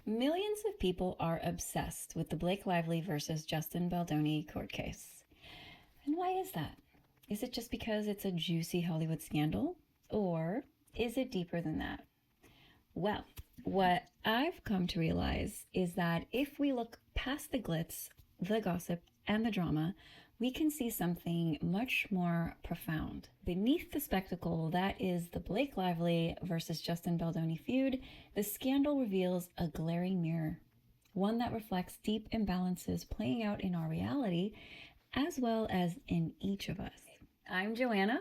Millions of people are obsessed with the Blake Lively versus Justin Baldoni court case. And why is that? Is it just because it's a juicy Hollywood scandal? Or is it deeper than that? Well, what I've come to realize is that if we look past the glitz, the gossip, and the drama, we can see something much more profound. Beneath the spectacle that is the Blake Lively versus Justin Baldoni feud, the scandal reveals a glaring mirror, one that reflects deep imbalances playing out in our reality as well as in each of us. I'm Joanna,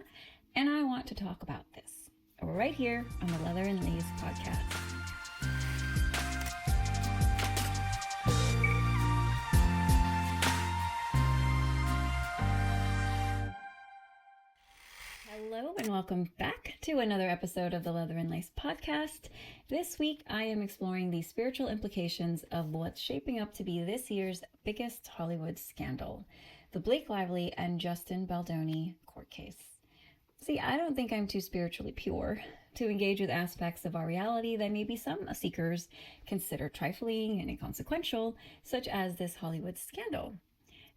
and I want to talk about this right here on the Leather and Lace podcast. Hello and welcome back to another episode of the Leather and Lace podcast. This week I am exploring the spiritual implications of what's shaping up to be this year's biggest Hollywood scandal, the Blake Lively and Justin Baldoni court case. See, I don't think I'm too spiritually pure to engage with aspects of our reality that maybe some seekers consider trifling and inconsequential, such as this Hollywood scandal.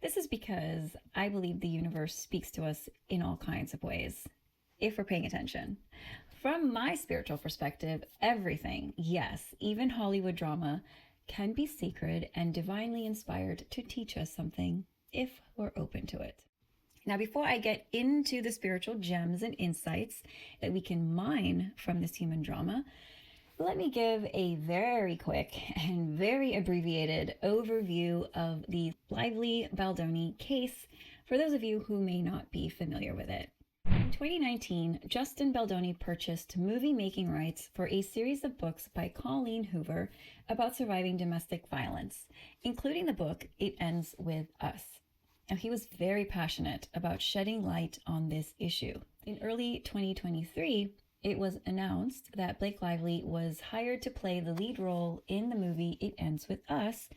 This is because I believe the universe speaks to us in all kinds of ways, if we're paying attention. From my spiritual perspective, everything, yes, even Hollywood drama, can be sacred and divinely inspired to teach us something if we're open to it. Now, before I get into the spiritual gems and insights that we can mine from this human drama, let me give a very quick and very abbreviated overview of the Lively Baldoni case for those of you who may not be familiar with it. In 2019, Justin Baldoni purchased movie-making rights for a series of books by Colleen Hoover about surviving domestic violence, including the book It Ends With Us. Now, he was very passionate about shedding light on this issue. In early 2023, it was announced that Blake Lively was hired to play the lead role in the movie It Ends With Us,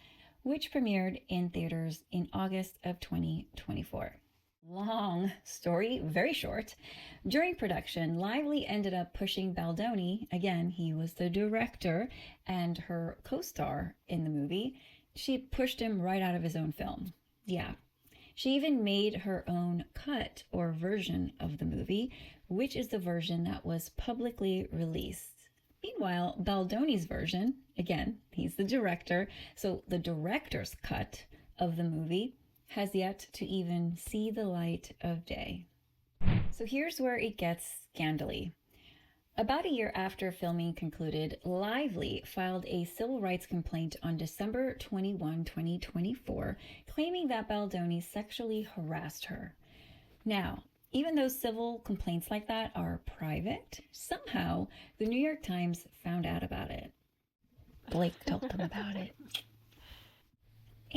which premiered in theaters in August of 2024. Long story, very short. During production, Lively ended up pushing Baldoni, again, he was the director and her co-star in the movie. She pushed him right out of his own film. Yeah. She even made her own cut or version of the movie, which is the version that was publicly released. Meanwhile, Baldoni's version, again, he's the director, so the director's cut of the movie has yet to even see the light of day. So here's where it gets scandally. About a year after filming concluded, Lively filed a civil rights complaint on December 21, 2024, claiming that Baldoni sexually harassed her. Now, even though civil complaints like that are private, somehow the New York Times found out about it. Blake told them about it.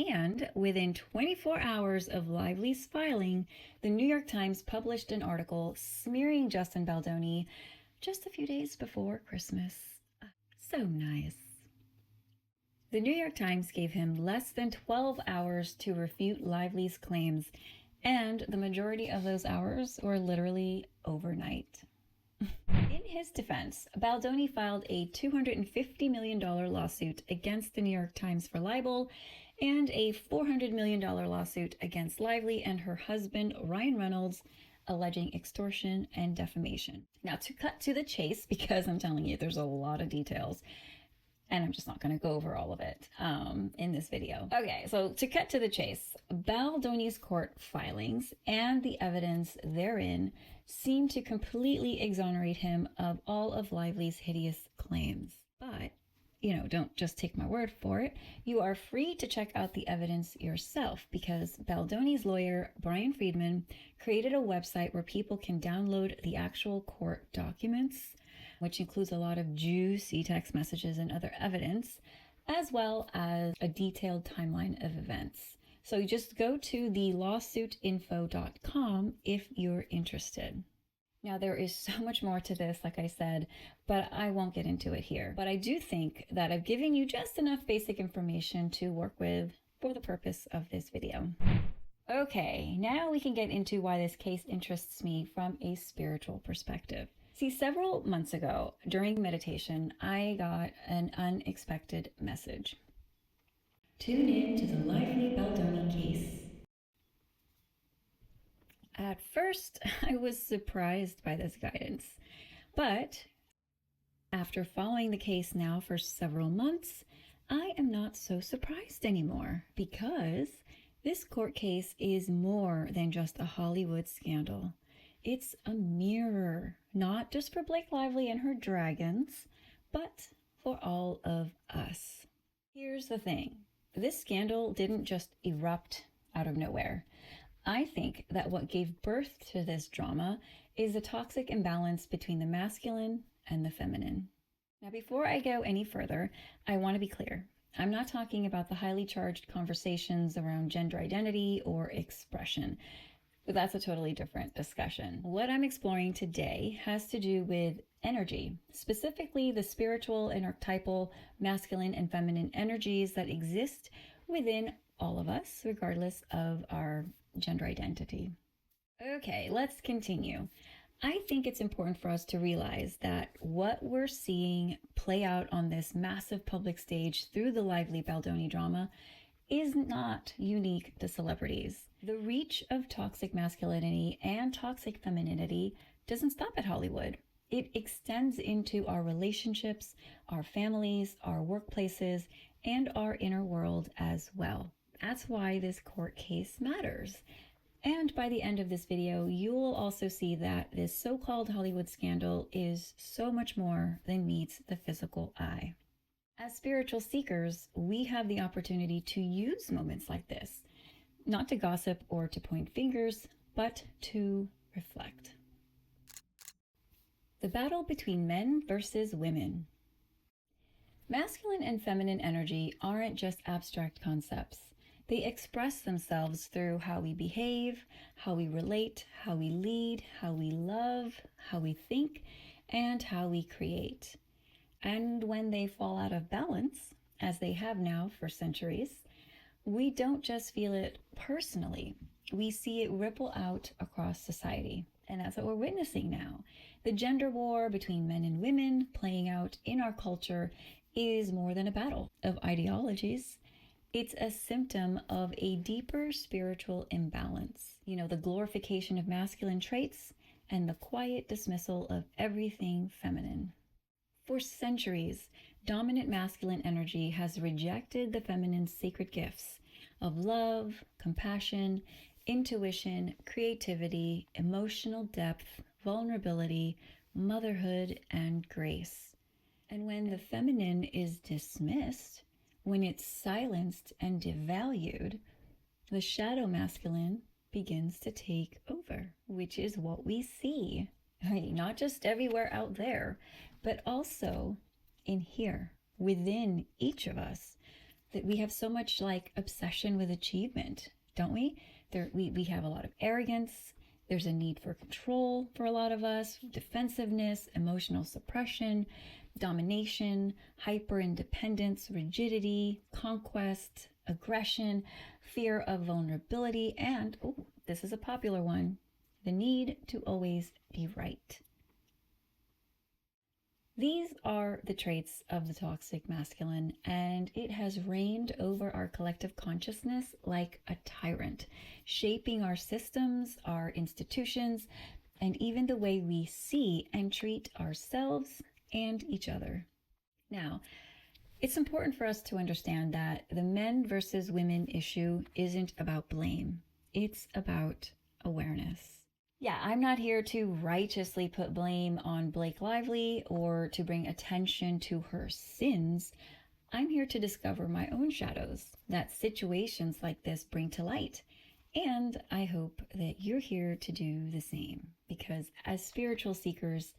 And within 24 hours of Lively's filing, the New York Times published an article smearing Justin Baldoni just a few days before Christmas. So nice. The New York Times gave him less than 12 hours to refute Lively's claims, and the majority of those hours were literally overnight. In his defense, Baldoni filed a $250 million lawsuit against the New York Times for libel and a $400 million lawsuit against Lively and her husband, Ryan Reynolds, alleging extortion and defamation. Now, to cut to the chase, because I'm telling you, there's a lot of details, and I'm just not going to go over all of it in this video. Okay, so to cut to the chase, Baldoni's court filings and the evidence therein seem to completely exonerate him of all of Lively's hideous claims. But don't just take my word for it. You are free to check out the evidence yourself, because Baldoni's lawyer, Brian Friedman, created a website where people can download the actual court documents, which includes a lot of juicy text messages and other evidence, as well as a detailed timeline of events. So you just go to the lawsuitinfo.com if you're interested. Now, there is so much more to this, like I said, but I won't get into it here. But I do think that I've given you just enough basic information to work with for the purpose of this video. Okay, now we can get into why this case interests me from a spiritual perspective. See, several months ago during meditation, I got an unexpected message. Tune in to the lively Baldoni case. At first, I was surprised by this guidance, but after following the case now for several months, I am not so surprised anymore because this court case is more than just a Hollywood scandal. It's a mirror, not just for Blake Lively and her dragons, but for all of us. Here's the thing. This scandal didn't just erupt out of nowhere. I think that what gave birth to this drama is the toxic imbalance between the masculine and the feminine. Now, before I go any further, I want to be clear. I'm not talking about the highly charged conversations around gender identity or expression. That's a totally different discussion. What I'm exploring today has to do with energy, specifically the spiritual and archetypal masculine and feminine energies that exist within all of us, regardless of our gender identity. Okay, let's continue. I think it's important for us to realize that what we're seeing play out on this massive public stage through the lively Baldoni drama is not unique to celebrities. The reach of toxic masculinity and toxic femininity doesn't stop at Hollywood. It extends into our relationships, our families, our workplaces, and our inner world as well. That's why this court case matters. And by the end of this video, you will also see that this so-called Hollywood scandal is so much more than meets the physical eye. As spiritual seekers, we have the opportunity to use moments like this, not to gossip or to point fingers, but to reflect. The battle between men versus women. Masculine and feminine energy aren't just abstract concepts. They express themselves through how we behave, how we relate, how we lead, how we love, how we think, and how we create. And when they fall out of balance, as they have now for centuries, we don't just feel it personally. We see it ripple out across society. And that's what we're witnessing now. The gender war between men and women playing out in our culture is more than a battle of ideologies. It's a symptom of a deeper spiritual imbalance. The glorification of masculine traits and the quiet dismissal of everything feminine. For centuries, dominant masculine energy has rejected the feminine's sacred gifts of love, compassion, intuition, creativity, emotional depth, vulnerability, motherhood, and grace. And when the feminine is dismissed, when it's silenced and devalued, the shadow masculine begins to take over, which is what we see. Not just everywhere out there, but also in here, within each of us, that we have so much obsession with achievement, don't we? We have a lot of arrogance. There's a need for control for a lot of us, defensiveness, emotional suppression, domination, hyper-independence, rigidity, conquest, aggression, fear of vulnerability, and, this is a popular one, the need to always be right. These are the traits of the toxic masculine, and it has reigned over our collective consciousness like a tyrant, shaping our systems, our institutions, and even the way we see and treat ourselves and each other. Now, it's important for us to understand that the men versus women issue isn't about blame. It's about awareness. Yeah, I'm not here to righteously put blame on Blake Lively or to bring attention to her sins. I'm here to discover my own shadows that situations like this bring to light. And I hope that you're here to do the same, because as spiritual seekers,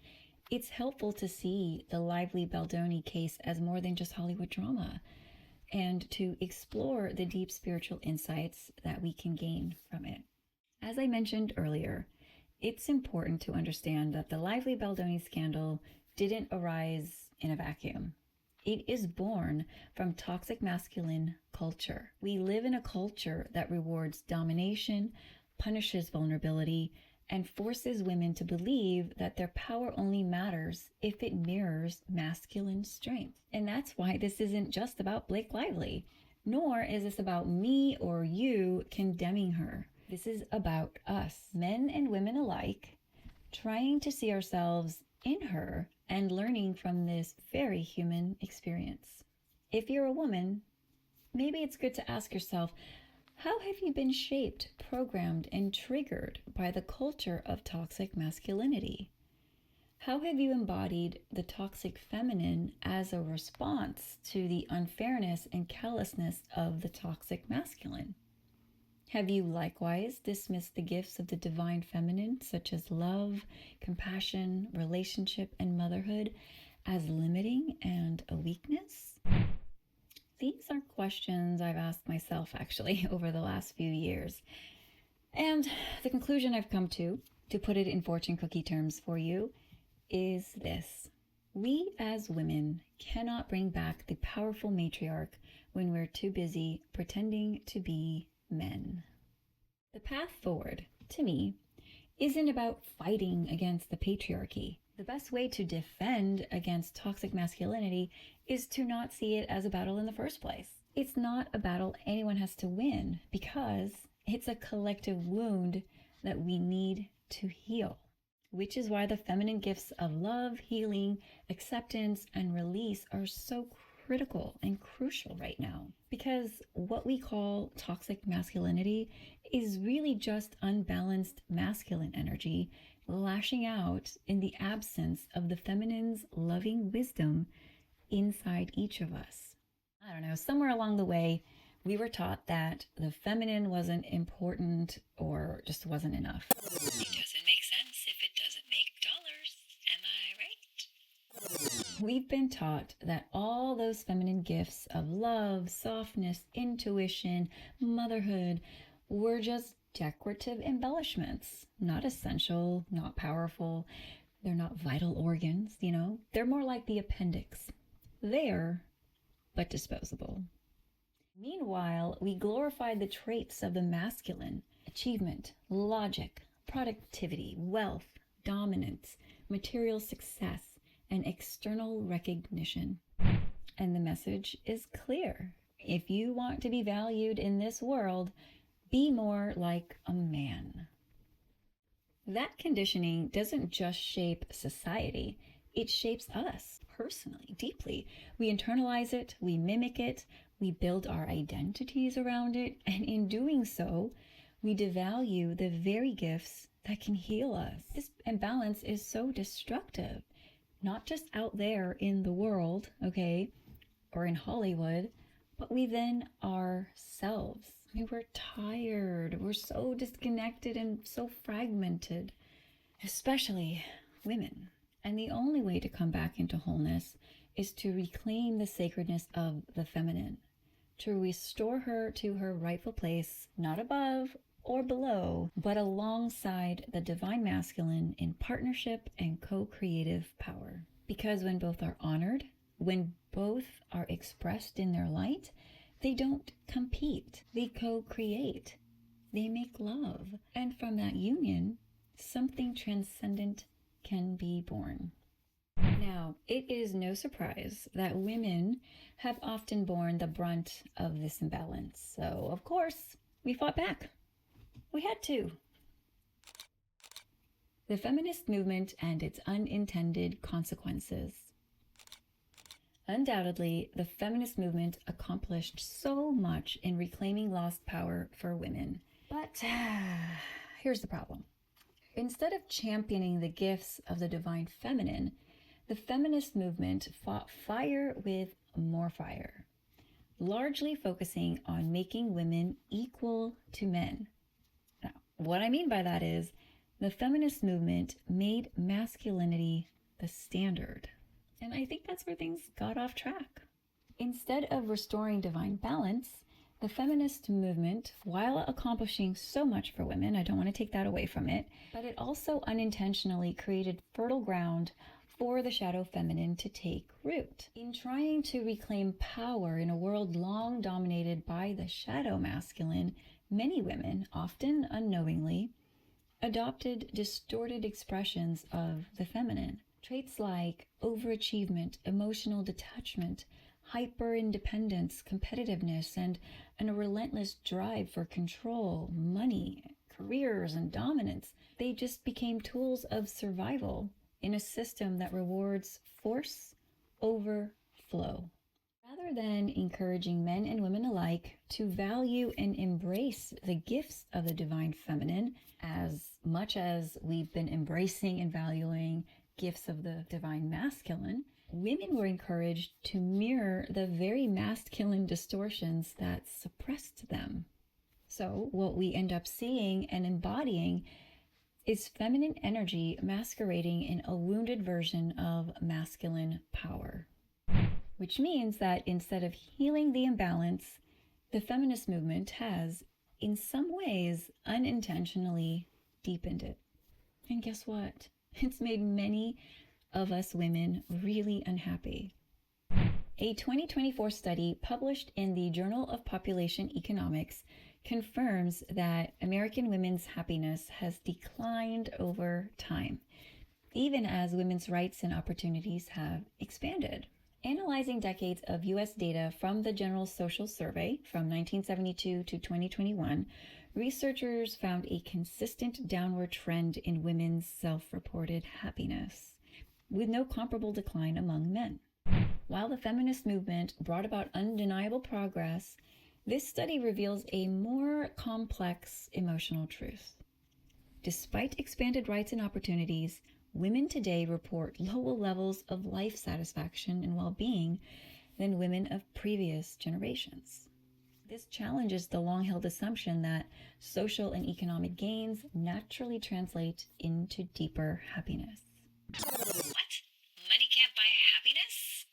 it's helpful to see the lively Baldoni case as more than just Hollywood drama, and to explore the deep spiritual insights that we can gain from it. As I mentioned earlier, it's important to understand that the lively Baldoni scandal didn't arise in a vacuum. It is born from toxic masculine culture. We live in a culture that rewards domination, punishes vulnerability, and forces women to believe that their power only matters if it mirrors masculine strength. And that's why this isn't just about Blake Lively, nor is this about me or you condemning her. This is about us, men and women alike, trying to see ourselves in her and learning from this very human experience. If you're a woman, maybe it's good to ask yourself, how have you been shaped, programmed, and triggered by the culture of toxic masculinity? How have you embodied the toxic feminine as a response to the unfairness and callousness of the toxic masculine? Have you likewise dismissed the gifts of the divine feminine, such as love, compassion, relationship, and motherhood, as limiting and a weakness? These are questions I've asked myself, actually, over the last few years. And the conclusion I've come to put it in fortune cookie terms for you, is this. We as women cannot bring back the powerful matriarch when we're too busy pretending to be men. The path forward, to me, isn't about fighting against the patriarchy. The best way to defend against toxic masculinity is to not see it as a battle in the first place. It's not a battle anyone has to win because it's a collective wound that we need to heal, which is why the feminine gifts of love, healing, acceptance, and release are so critical and crucial right now. Because what we call toxic masculinity is really just unbalanced masculine energy lashing out in the absence of the feminine's loving wisdom inside each of us. I don't know, somewhere along the way, we were taught that the feminine wasn't important or just wasn't enough. It doesn't make sense if it doesn't make dollars. Am I right? We've been taught that all those feminine gifts of love, softness, intuition, motherhood were just decorative embellishments, not essential, not powerful. They're not vital organs, They're more like the appendix. There, but disposable. Meanwhile, we glorified the traits of the masculine: achievement, logic, productivity, wealth, dominance, material success, and external recognition. And the message is clear. If you want to be valued in this world, be more like a man. That conditioning doesn't just shape society, it shapes us personally, deeply. We internalize it, we mimic it, we build our identities around it, and in doing so, we devalue the very gifts that can heal us. This imbalance is so destructive, not just out there in the world, or in Hollywood, but within ourselves. We're tired, we're so disconnected and so fragmented, especially women. And the only way to come back into wholeness is to reclaim the sacredness of the feminine, to restore her to her rightful place, not above or below, but alongside the divine masculine in partnership and co-creative power. Because when both are honored, when both are expressed in their light, they don't compete, they co-create, they make love. And from that union, something transcendent can be born. Now, it is no surprise that women have often borne the brunt of this imbalance. So, of course, we fought back. We had to. The feminist movement and its unintended consequences. Undoubtedly, the feminist movement accomplished so much in reclaiming lost power for women. But here's the problem. Instead of championing the gifts of the divine feminine, the feminist movement fought fire with more fire, largely focusing on making women equal to men. Now, what I mean by that is the feminist movement made masculinity the standard. And I think that's where things got off track. Instead of restoring divine balance, the feminist movement, while accomplishing so much for women, I don't want to take that away from it, but it also unintentionally created fertile ground for the shadow feminine to take root. In trying to reclaim power in a world long dominated by the shadow masculine, many women, often unknowingly, adopted distorted expressions of the feminine. Traits like overachievement, emotional detachment, hyper-independence, competitiveness, and a relentless drive for control, money, careers, and dominance. They just became tools of survival in a system that rewards force over flow. Rather than encouraging men and women alike to value and embrace the gifts of the divine feminine as much as we've been embracing and valuing gifts of the divine masculine, women were encouraged to mirror the very masculine distortions that suppressed them. So what we end up seeing and embodying is feminine energy masquerading in a wounded version of masculine power. Which means that instead of healing the imbalance, the feminist movement has, in some ways, unintentionally deepened it. And guess what? It's made many of us women really unhappy. A 2024 study published in the Journal of Population Economics confirms that American women's happiness has declined over time, even as women's rights and opportunities have expanded. Analyzing decades of U.S. data from the General Social Survey from 1972 to 2021, researchers found a consistent downward trend in women's self-reported happiness, with no comparable decline among men. While the feminist movement brought about undeniable progress, this study reveals a more complex emotional truth. Despite expanded rights and opportunities, women today report lower levels of life satisfaction and well-being than women of previous generations. This challenges the long-held assumption that social and economic gains naturally translate into deeper happiness. What? Money can't buy happiness?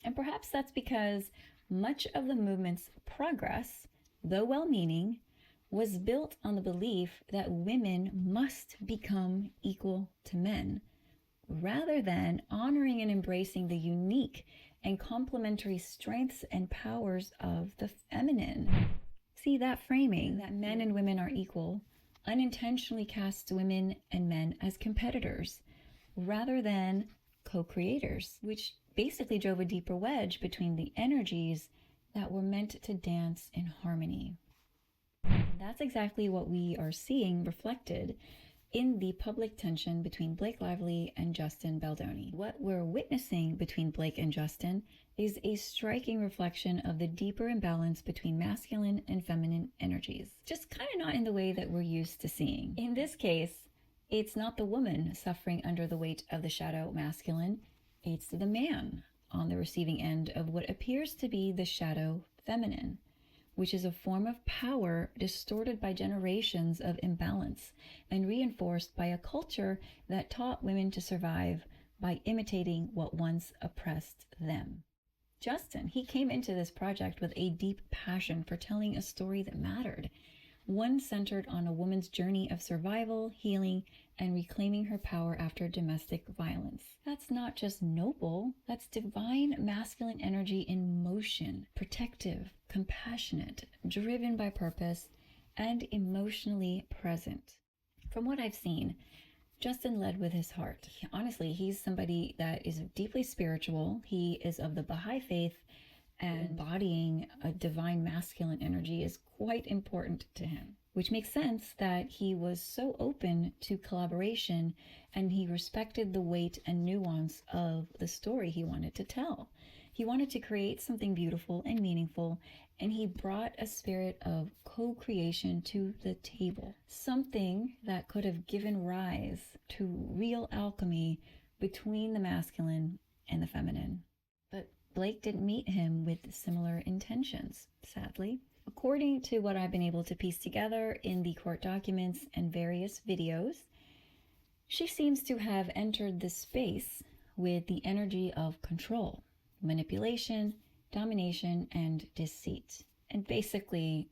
And perhaps that's because much of the movement's progress, though well-meaning, was built on the belief that women must become equal to men, rather than honoring and embracing the unique and complementary strengths and powers of the feminine. See, that framing, that men and women are equal, unintentionally casts women and men as competitors, rather than co-creators, which basically drove a deeper wedge between the energies that were meant to dance in harmony. That's exactly what we are seeing reflected in the public tension between Blake Lively and Justin Baldoni. What we're witnessing between Blake and Justin is a striking reflection of the deeper imbalance between masculine and feminine energies, just kind of not in the way that we're used to seeing. In this case, it's not the woman suffering under the weight of the shadow masculine, it's the man on the receiving end of what appears to be the shadow feminine, which is a form of power distorted by generations of imbalance and reinforced by a culture that taught women to survive by imitating what once oppressed them. Justin, he came into this project with a deep passion for telling a story that mattered, one centered on a woman's journey of survival, healing, and reclaiming her power after domestic violence. That's not just noble, that's divine masculine energy in motion, protective, compassionate, driven by purpose, and emotionally present. From what I've seen, Justin led with his heart. Honestly, he's somebody that is deeply spiritual. He is of the Baha'i faith, and embodying a divine masculine energy is quite important to him, which makes sense that he was so open to collaboration and he respected the weight and nuance of the story he wanted to tell. He wanted to create something beautiful and meaningful, and he brought a spirit of co-creation to the table, something that could have given rise to real alchemy between the masculine and the feminine. But Blake didn't meet him with similar intentions, sadly. According to what I've been able to piece together in the court documents and various videos, she seems to have entered this space with the energy of control, manipulation, domination, and deceit. And basically,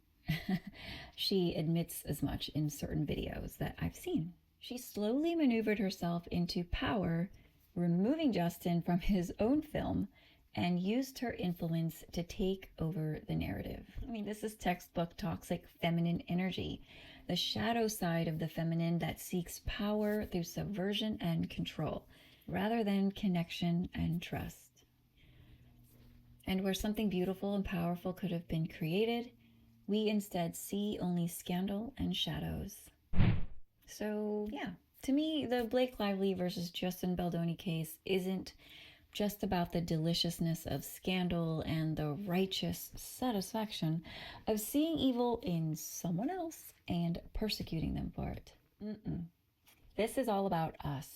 she admits as much in certain videos that I've seen. She slowly maneuvered herself into power, removing Justin from his own film, and used her influence to take over the narrative. I mean, this is textbook toxic feminine energy. the shadow side of the feminine that seeks power through subversion and control, rather than connection and trust. And where something beautiful and powerful could have been created, we instead see only scandal and shadows. So yeah, to me, the Blake Lively versus Justin Baldoni case isn't just about the deliciousness of scandal and the righteous satisfaction of seeing evil in someone else and persecuting them for it. This is all about us.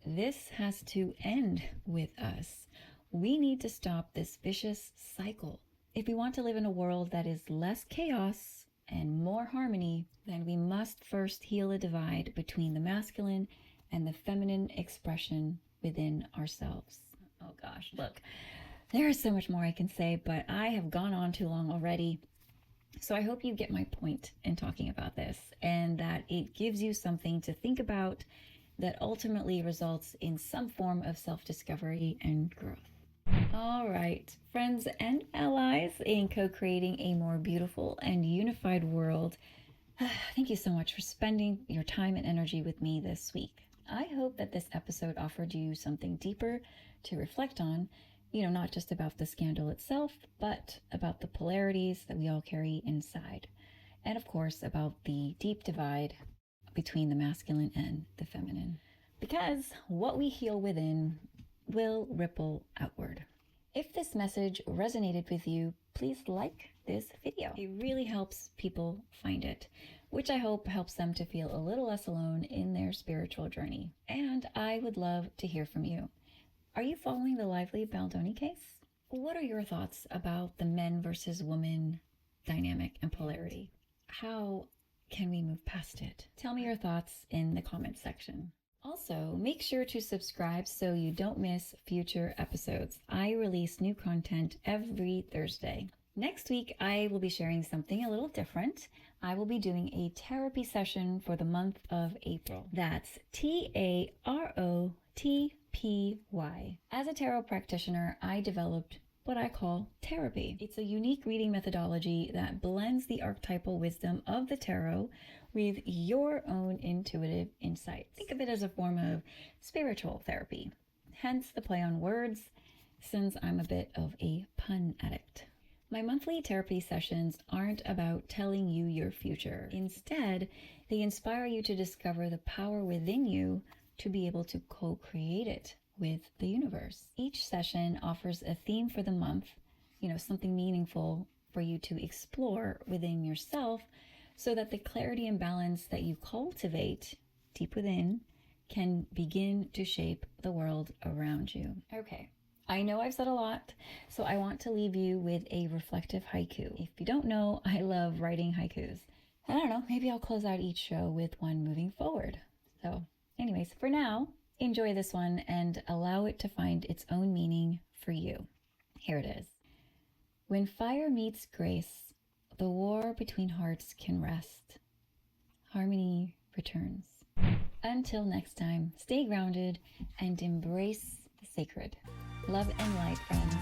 This has to end with us. We need to stop this vicious cycle. If we want to live in a world that is less chaos and more harmony, then we must first heal a divide between the masculine and the feminine expression within ourselves. Oh gosh, look, there is so much more I can say, but I have gone on too long already. So I hope you get my point in talking about this, and that it gives you something to think about that ultimately results in some form of self-discovery and growth. All right, friends and allies in co-creating a more beautiful and unified world, thank you so much for spending your time and energy with me this week. I hope that this episode offered you something deeper to reflect on, not just about the scandal itself, but about the polarities that we all carry inside. And of course, about the deep divide between the masculine and the feminine. Because what we heal within will ripple outward. If this message resonated with you, please like this video. It really helps people find it, which I hope helps them to feel a little less alone in their spiritual journey. And I would love to hear from you. Are you following the Lively Baldoni case? What are your thoughts about the men versus woman dynamic and polarity? How can we move past it? Tell me your thoughts in the comments section. Also, make sure to subscribe so you don't miss future episodes. I release new content every Thursday. Next week, I will be sharing something a little different. I will be doing a therapy session for the month of April. That's TAROTPY. As a tarot practitioner, I developed what I call therapy. It's a unique reading methodology that blends the archetypal wisdom of the tarot with your own intuitive insights. Think of it as a form of spiritual therapy. Hence the play on words, since I'm a bit of a pun addict. My monthly therapy sessions aren't about telling you your future. Instead, they inspire you to discover the power within you to be able to co-create it with the universe. Each session offers a theme for the month, something meaningful for you to explore within yourself, so that the clarity and balance that you cultivate deep within can begin to shape the world around you. Okay, I know I've said a lot, so I want to leave you with a reflective haiku. If you don't know, I love writing haikus. I don't know, maybe I'll close out each show with one moving forward. So anyways, for now, enjoy this one and allow it to find its own meaning for you. Here it is. When fire meets grace, the war between hearts can rest. Harmony returns. Until next time, stay grounded and embrace the sacred. Love and light, friends.